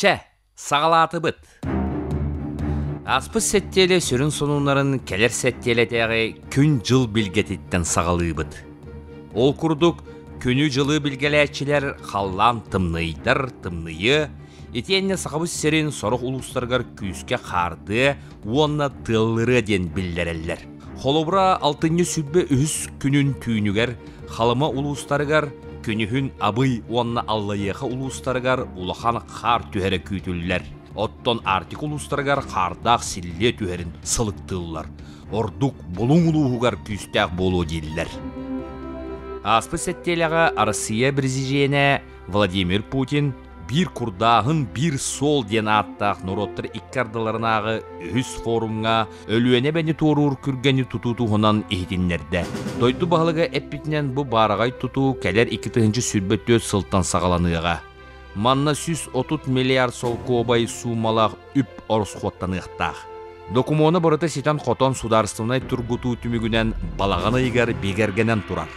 Çe, sağalatı bıt. Aspız setteli sürün sonunların keler setteletegi kün jıl bilgetitten sağalığı bıt. Ol kurduk, künü jılı bilgelerçiler hallan tımnıyı, etiyenne sağabız serin soruk uluslargar küske kardı, uonna tığılları den billereller. Holobra 6. sübbe ühüs günün tüynüger, halama uluslargar, künühün abıy uonna allayıqa uluslargar ulahan kar tühere kütüller. Otton artik uluslargar kardaq sille tüherin sılıktığıllar. Orduk bulun uluğugar küstek bolu diller. Aspı settelaga Arasiya prezidenti Vladimir Putin bir kurdağın bir sol den attaq norottır ikkardalarınağı ühüs forumga ölüene beni torur kürgeni tututuğunan ihdinlerde. Doydu bağlıga epbitinen bu baragay tutu keler 2. sürböttö sıltan sağalanıga. Manna 130 milyar sol kobay sumalaq üp orusxottanıqtaq. Dokumonu barıta sitan xoton sudarstımnay turgutu tümügünen balağana igar begergenen turar.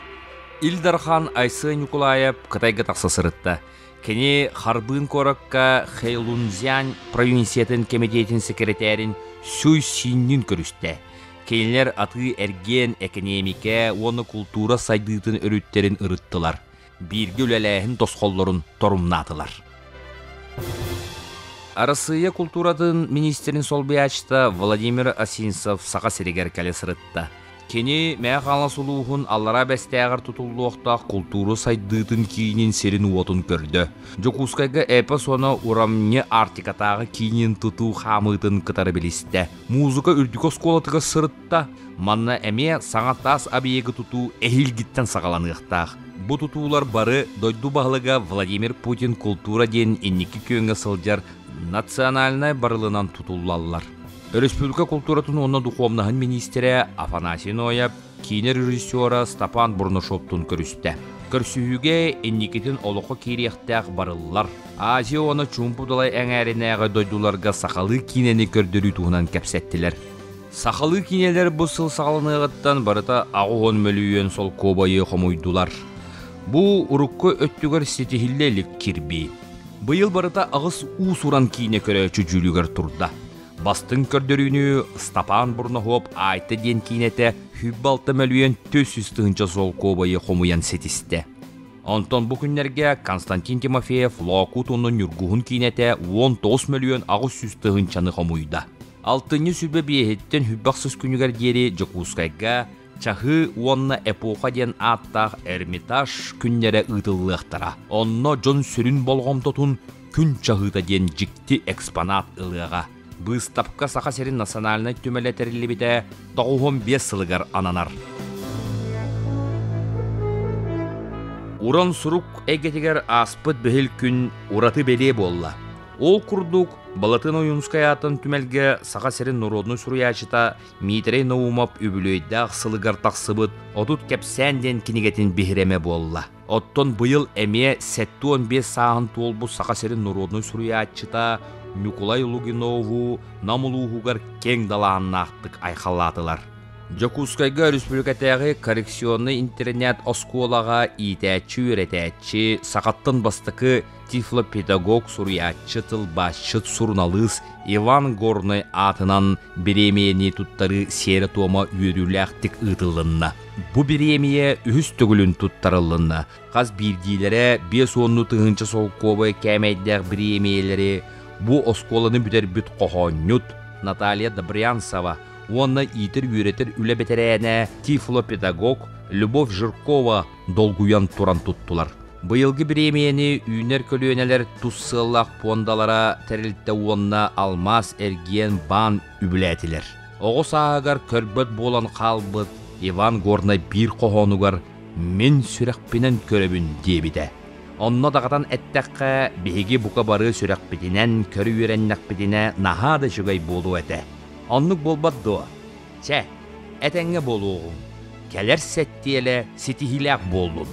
Ildarхан Ayсы Николаев Кытайга тақса сырытта. Кені Харбын Коракка Хэйлунцзянь провинциятын комитетин секретарин Сүй Синнин көрісті. Кейінлер аты әрген экономика, оны культура сайдыйтын өрүттерин ырыттылар. Бірге үлеләхін тосқолларын торумнатылар. Арасыя культурадын министрин солбиячта Владимир Осинцев сақа серегер кәлі сырытта. Кені мәе қала сұлуғын аллара бәстәғір тұтылуақта культуры сайдыйтын кейінен серін уотын көрді. Жокускайға әпі соны урамне артикатағы кейінен тұту қамытын қытары білісті. Музыка үрдік осколатыға сырытта, манна әме саңаттас абиегі тұту әйілгіттен сағаланықтақ. Бұ тұтулар бары дойду бағылыға Владимир Путин культура ден еннекі күйіңі сылжар национальнай барылынан тұтулалар. Республика культуратын онна духовнahın министері Афанасий Нояб, кейіне режиссера Стапан Бурнашоптун көрісті. Көрсүйіге энникетін олықы керектәқ барылылар. Азия оны чумпудалай әңәрінәғы дойдуларға сақалы кейнені көрдірі туғынан кәпсеттілер. Сақалы кейнелер бұл сыл сағалынығыттан барыта ағуғын мөлүйен сол кобайы қомойдулар. Бұл ұрыққы өттігір сетихиллелік кирби. Бұйыл барыта ағыс ұсуран кейне көрі чүжілігір тұрда. Бастың көрдөрүүнү Стапан Бурнахоп айты ден кейнете хүббалты мөлүйен 400 сол кобайы қомуян сетісті. Онтон бұл күннерге Константин Тимофеев лоқут оның нүргуғын кейнете 19 мөлүйен 900 қомуйда. 6. сүрбе бейхеттен хүббақсыз күнігер дері Жокускайға чахы онна эпоха ден аттақ Эрмитаж күннері ұтылықтара. Онна жон сүрін болғам тұтын күн чахыта ден жікті экспонат ылыға. Бұстапқа сақа серін национальный түмелетерілі біде 95 сылығар ананар. Уран сұрук әгетігер аспыт бөхіл күн ураты беле болла. Ол күрдік Балатын ойынскаятын түмелге сақа серін народны сұруячыта митрей наумап үбілейдақ сылығар тақсыбыт отут кәпсәнден кенегетін бігіреме болла. Оттон бұйыл әме 7-15 сағын толбу сақа серін народны сұруячыта Николай Лугинову намулуғугар кең далааннақтық айқалатылар. Жокускайга республикатағы коррекционны интернет осколаға итәтчі өретәтчі сақаттын бастықы тифлопедагог сұруятчы тылбашчы сурналыс Иван Горный атынан беремейені туттары сері тома үйіріләқтік ұтылынна. Бұ беремeye үхіс түгілін туттарылынна. Қаз бірдейлері 5-10 сол кобы кәмейдәқ беремейлері Бұ осколаны бүтер бүт қоғанют Наталья Добрянцева, оны итір үйретір үлі бетерәне тифлопедагог Любовь Жиркова долгуян туран туттулар. Бұйылғы біремейені үйнер көлуенелер туссылақ пондалара тәрілтті онына алмаз әрген бан үбіләтілер. Оғыз ағығар көрбөт болан қалбыт Иван Горный бір қоғануғар мен сүрәқпенен көребін дебіде. Онно дағатан әттәққа беге бұқа бары сүрәқпетінен көрі үйреннәқпетіне нахады жүгай болу әті. Оннық болбат доа. Чә, әтәңе болуғын. Кәлер сәттиелі сетихиләқ болуын.